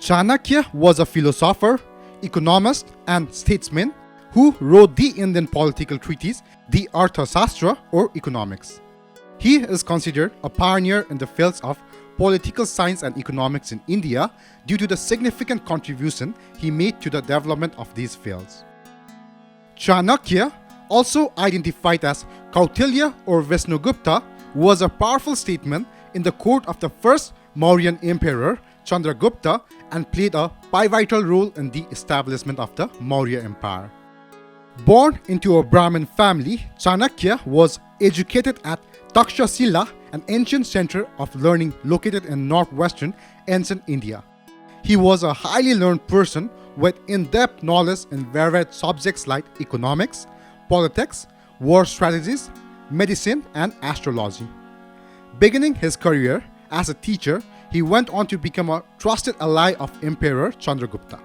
Chanakya was a philosopher, economist, and statesman who wrote the Indian political treatise, the Arthashastra or economics. He is considered a pioneer in the fields of political science and economics in India due to the significant contribution he made to the development of these fields. Chanakya, also identified as Kautilya or Vishnugupta, was a powerful statesman in the court of the first Mauryan emperor Chandragupta and played a pivotal role in the establishment of the Maurya Empire. Born into a Brahmin family, Chanakya was educated at Takshashila, an ancient center of learning located in northwestern ancient India. He was a highly learned person with in-depth knowledge in varied subjects like economics, politics, war strategies, medicine, and astrology. Beginning his career as a teacher, he went on to become a trusted ally of Emperor Chandragupta.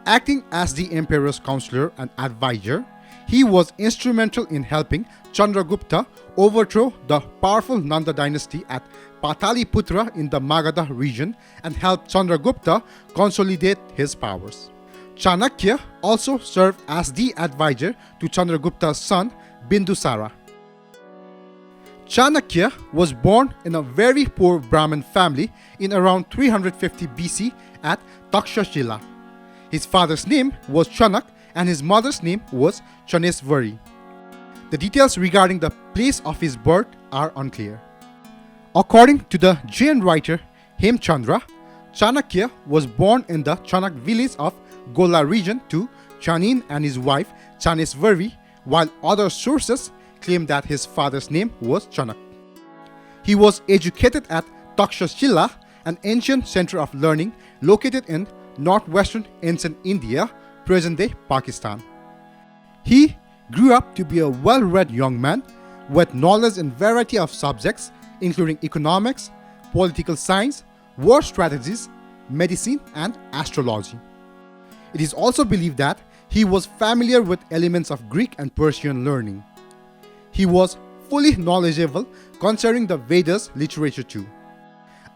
Acting as the emperor's counselor and advisor, he was instrumental in helping Chandragupta overthrow the powerful Nanda dynasty at Pataliputra in the Magadha region and help Chandragupta consolidate his powers. Chanakya also served as the advisor to Chandragupta's son Bindusara. Chanakya was born in a very poor Brahmin family in around 350 BC at Takshashila. His father's name was Chanak and his mother's name was Chaneswari. The details regarding the place of his birth are unclear. According to the Jain writer Hemchandra, Chanakya was born in the Chanak village of Gola region to Chanin and his wife Chaneswari, while other sources claim that his father's name was Chanak. He was educated at Takshashila, an ancient center of learning located in northwestern ancient India, present-day Pakistan. He grew up to be a well-read young man with knowledge in variety of subjects including economics, political science, war strategies, medicine, and astrology. It is also believed that he was familiar with elements of Greek and Persian learning. He was fully knowledgeable concerning the Vedas literature too.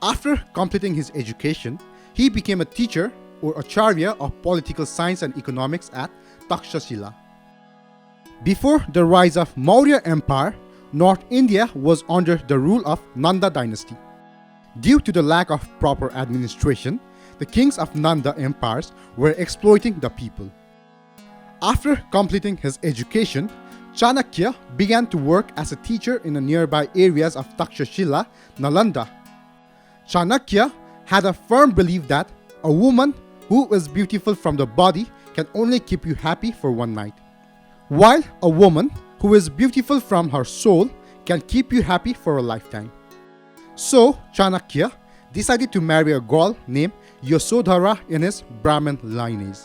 After completing his education, he became a teacher or acharya of political science and economics at Takshashila. Before the rise of Maurya Empire, North India was under the rule of Nanda dynasty. Due to the lack of proper administration, the kings of Nanda empires were exploiting the people. After completing his education, Chanakya began to work as a teacher in the nearby areas of Takshashila, Nalanda. Chanakya had a firm belief that a woman who is beautiful from the body can only keep you happy for one night, while a woman who is beautiful from her soul can keep you happy for a lifetime. So Chanakya decided to marry a girl named Yasodhara in his Brahmin lineage.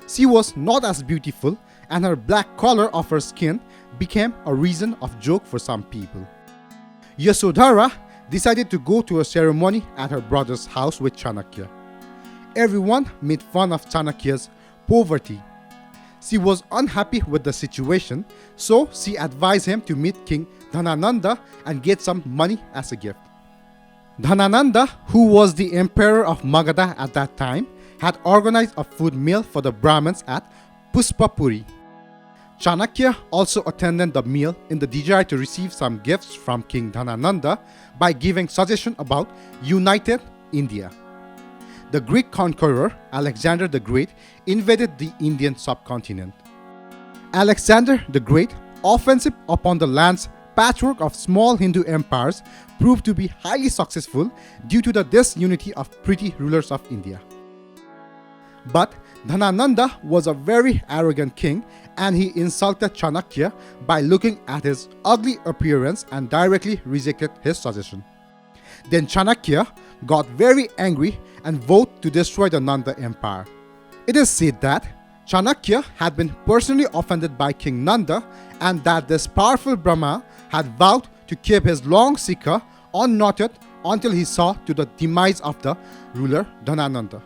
She was not as beautiful, and her black color of her skin became a reason of joke for some people. Yasodhara decided to go to a ceremony at her brother's house with Chanakya. Everyone made fun of Chanakya's poverty. She was unhappy with the situation, so she advised him to meet King Dhanananda and get some money as a gift. Dhanananda, who was the emperor of Magadha at that time, had organized a food meal for the Brahmins at Puspapuri. Chanakya also attended the meal in the desire to receive some gifts from King Dhanananda by giving suggestions about united India. The Greek conqueror Alexander the Great invaded the Indian subcontinent. Alexander the Great offensive upon the land's patchwork of small Hindu empires proved to be highly successful due to the disunity of petty rulers of India. But Dhanananda was a very arrogant king, and he insulted Chanakya by looking at his ugly appearance and directly rejected his suggestion. Then Chanakya got very angry and vowed to destroy the Nanda Empire. It is said that Chanakya had been personally offended by King Nanda and that this powerful Brahma had vowed to keep his long shikha unknotted until he saw to the demise of the ruler Dhanananda.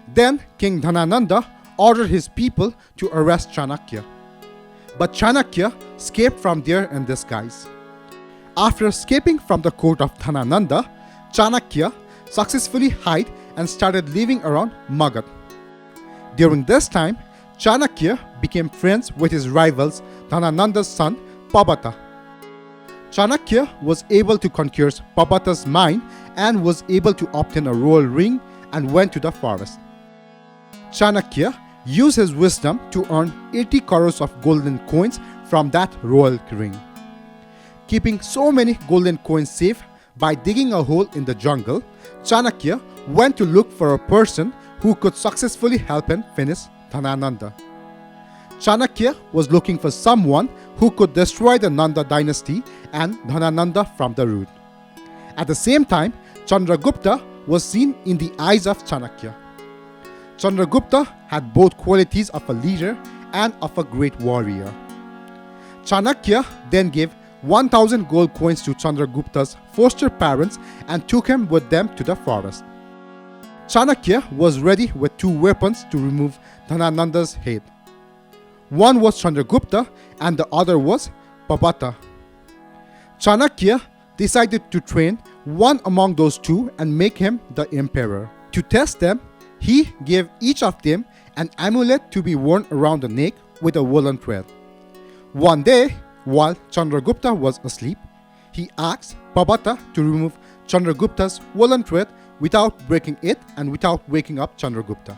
Then King Dhanananda ordered his people to arrest Chanakya. But Chanakya escaped from there in disguise. After escaping from the court of Dhanananda, Chanakya successfully hid and started living around Magadh. During this time, Chanakya became friends with his rivals Dhanananda's son Pabata. Chanakya was able to conquer Pabata's mind and was able to obtain a royal ring and went to the forest. Chanakya used his wisdom to earn 80 crores of golden coins from that royal ring. Keeping so many golden coins safe by digging a hole in the jungle, Chanakya went to look for a person who could successfully help him finish Dhanananda. Chanakya was looking for someone who could destroy the Nanda dynasty and Dhanananda from the root. At the same time, Chandragupta was seen in the eyes of Chanakya. Chandragupta had both qualities of a leader and of a great warrior. Chanakya then gave 1000 gold coins to Chandragupta's foster parents and took him with them to the forest. Chanakya was ready with 2 weapons to remove Dhanananda's head. One was Chandragupta and the other was Pabata. Chanakya decided to train one among those 2 and make him the emperor. To test them, he gave each of them an amulet to be worn around the neck with a woolen thread. One day, while Chandragupta was asleep, he asked Pabata to remove Chandragupta's woolen thread without breaking it and without waking up Chandragupta.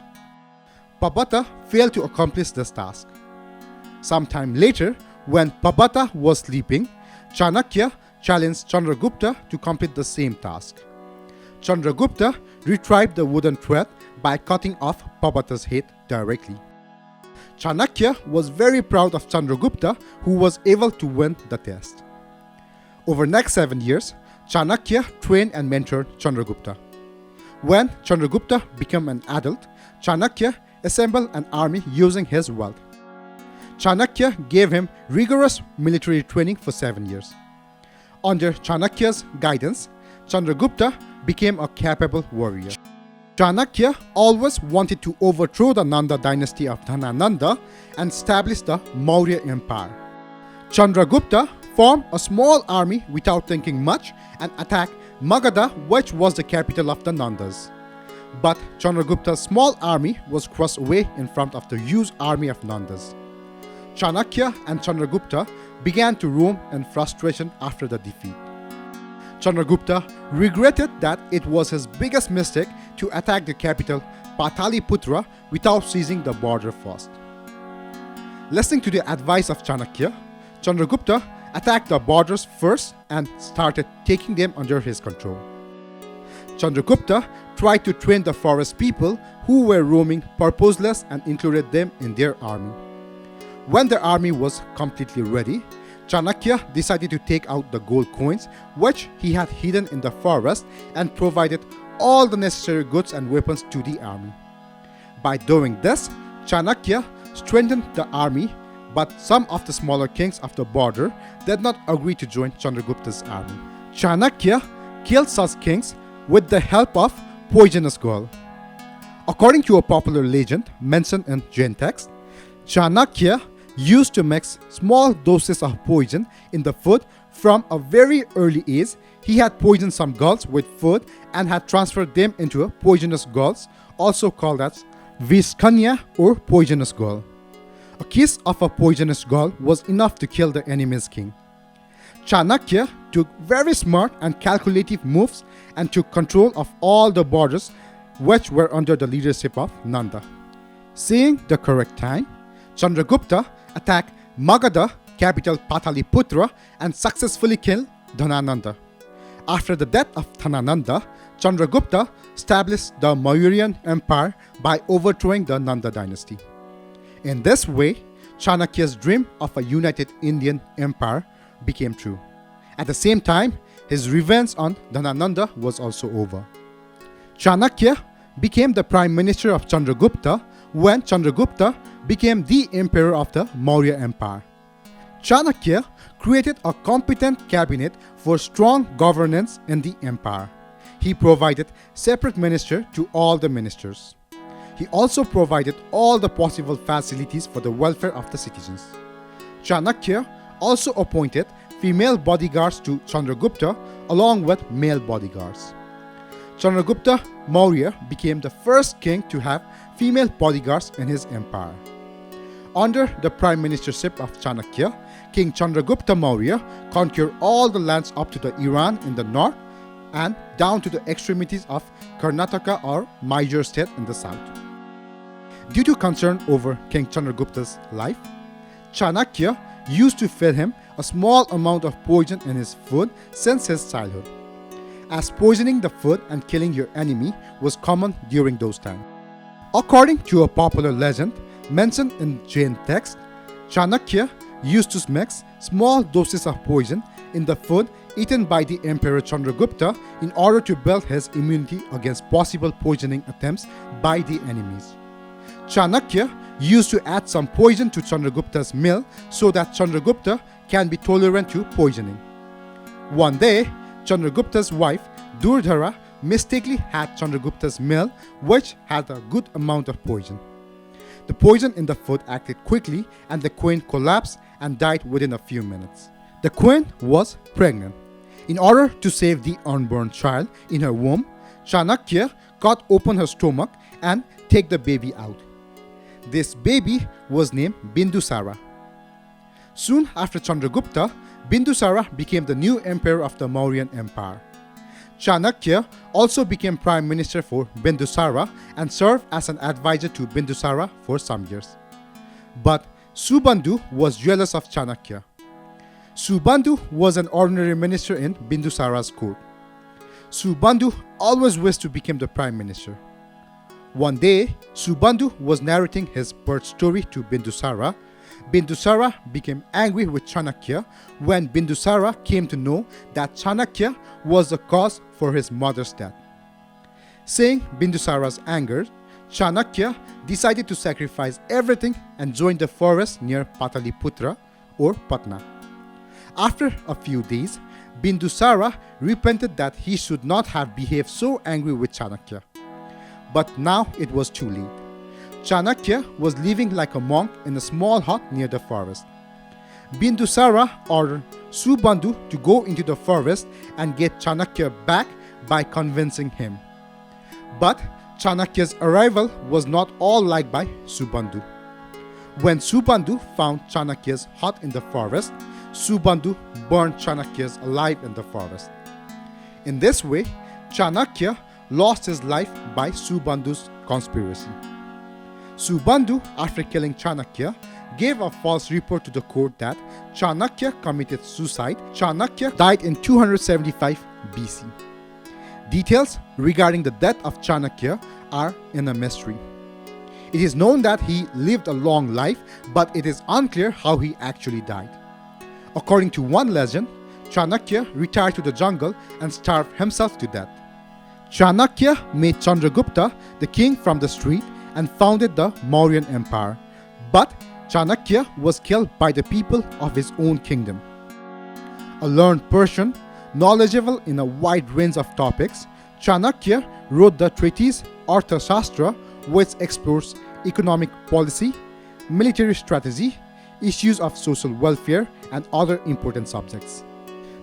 Pabata failed to accomplish this task. Sometime later, when Pabata was sleeping, Chanakya challenged Chandragupta to complete the same task. Chandragupta retrieved the wooden thread by cutting off Pabata's head directly. Chanakya was very proud of Chandragupta, who was able to win the test. Over the next 7 years, Chanakya trained and mentored Chandragupta. When Chandragupta became an adult, Chanakya assembled an army using his wealth. Chanakya gave him rigorous military training for 7 years. Under Chanakya's guidance, Chandragupta became a capable warrior. Chanakya always wanted to overthrow the Nanda dynasty of Dhanananda and establish the Maurya Empire. Chandragupta formed a small army without thinking much and attacked Magadha, which was the capital of the Nandas. But Chandragupta's small army was crushed away in front of the huge army of Nandas. Chanakya and Chandragupta began to roam in frustration after the defeat. Chandragupta regretted that it was his biggest mistake to attack the capital Pataliputra without seizing the border first. Listening to the advice of Chanakya, Chandragupta attacked the borders first and started taking them under his control. Chandragupta tried to train the forest people who were roaming purposeless and included them in their army. When the army was completely ready, Chanakya decided to take out the gold coins which he had hidden in the forest and provided all the necessary goods and weapons to the army. By doing this, Chanakya strengthened the army, but some of the smaller kings of the border did not agree to join Chandragupta's army. Chanakya killed such kings with the help of poisonous gall. According to a popular legend mentioned in Jain text, Chanakya used to mix small doses of poison in the food from a very early age. He had poisoned some gulls with food and had transferred them into a poisonous gulls, also called as Vishkanya or poisonous gall. A kiss of a poisonous gall was enough to kill the enemy's king. Chanakya took very smart and calculative moves and took control of all the borders which were under the leadership of Nanda. Seeing the correct time, Chandragupta attacked Magadha, capital Pataliputra, and successfully killed Dhanananda. After the death of Dhanananda, Chandragupta established the Mauryan Empire by overthrowing the Nanda dynasty. In this way, Chanakya's dream of a united Indian empire became true. At the same time, his revenge on Dhanananda was also over. Chanakya became the prime minister of Chandragupta when Chandragupta became the emperor of the Maurya Empire. Chanakya created a competent cabinet for strong governance in the empire. He provided separate minister to all the ministers. He also provided all the possible facilities for the welfare of the citizens. Chanakya also appointed female bodyguards to Chandragupta along with male bodyguards. Chandragupta Maurya became the first king to have female bodyguards in his empire. Under the prime ministership of Chanakya, King Chandragupta Maurya conquered all the lands up to the Iran in the north and down to the extremities of Karnataka or Mysore state in the south. Due to concern over King Chandragupta's life, Chanakya used to feed him a small amount of poison in his food since his childhood, as poisoning the food and killing your enemy was common during those times. According to a popular legend mentioned in Jain text, Chanakya used to mix small doses of poison in the food eaten by the Emperor Chandragupta in order to build his immunity against possible poisoning attempts by the enemies. Chanakya used to add some poison to Chandragupta's meal so that Chandragupta can be tolerant to poisoning. One day, Chandragupta's wife Durdhara mistakenly had Chandragupta's meal, which had a good amount of poison. The poison in the food acted quickly and the queen collapsed and died within a few minutes. The queen was pregnant. In order to save the unborn child in her womb, Chanakya cut open her stomach and take the baby out. This baby was named Bindusara. Soon after Chandragupta, Bindusara became the new emperor of the Mauryan Empire. Chanakya also became prime minister for Bindusara and served as an advisor to Bindusara for some years. But Subandhu was jealous of Chanakya. Subandhu was an ordinary minister in Bindusara's court. Subandhu always wished to become the prime minister. One day, Subandhu was narrating his birth story to Bindusara. Bindusara became angry with Chanakya when Bindusara came to know that Chanakya was the cause for his mother's death. Seeing Bindusara's anger, Chanakya decided to sacrifice everything and join the forest near Pataliputra or Patna. After a few days, Bindusara repented that he should not have behaved so angry with Chanakya. But now it was too late. Chanakya was living like a monk in a small hut near the forest. Bindusara ordered Subandhu to go into the forest and get Chanakya back by convincing him. But Chanakya's arrival was not all liked by Subandhu. When Subandhu found Chanakya's hut in the forest, Subandhu burned Chanakya alive in the forest. In this way, Chanakya lost his life by Subandhu's conspiracy. Subandhu, after killing Chanakya, gave a false report to the court that Chanakya committed suicide. Chanakya died in 275 BC. Details regarding the death of Chanakya are in a mystery. It is known that he lived a long life, but it is unclear how he actually died. According to one legend, Chanakya retired to the jungle and starved himself to death. Chanakya made Chandragupta the king from the street and founded the Mauryan Empire, but Chanakya was killed by the people of his own kingdom. A learned Persian, knowledgeable in a wide range of topics, Chanakya wrote the treatise Arthashastra, which explores economic policy, military strategy, issues of social welfare, and other important subjects.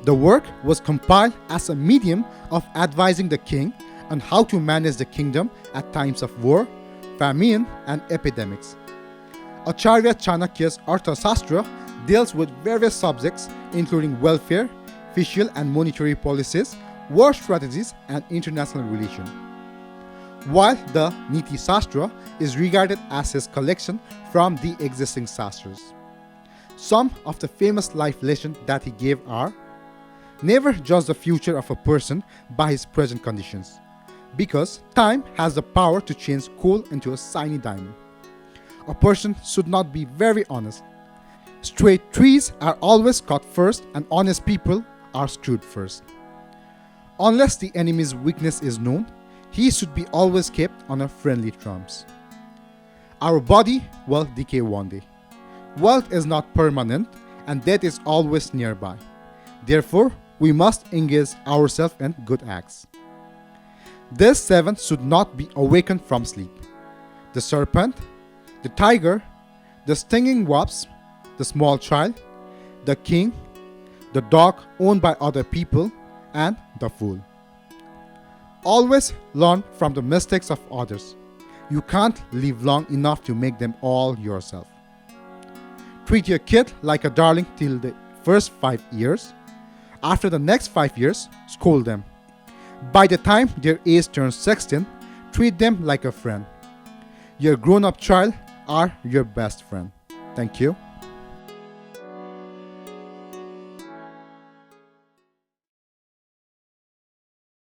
The work was compiled as a medium of advising the king on how to manage the kingdom at times of war, famine, and epidemics. Acharya Chanakya's Arthashastra deals with various subjects including welfare, fiscal and monetary policies, war strategies, and international relations. While the Niti Shastra is regarded as his collection from the existing Shastras. Some of the famous life lessons that he gave are: never judge the future of a person by his present conditions, because time has the power to change coal into a shiny diamond. A person should not be very honest. Straight trees are always cut first and honest people are screwed first. Unless the enemy's weakness is known, he should be always kept on a friendly terms. Our body will decay one day. Wealth is not permanent and death is always nearby. Therefore, we must engage ourselves in good acts. This seventh should not be awakened from sleep. The serpent, the tiger, the stinging wasp, the small child, the king, the dog owned by other people, and the fool. Always learn from the mistakes of others. You can't live long enough to make them all yourself. Treat your kid like a darling till the first 5 years. After the next 5 years, scold them. By the time their age turns 16, treat them like a friend. Your grown-up child are your best friend. Thank you.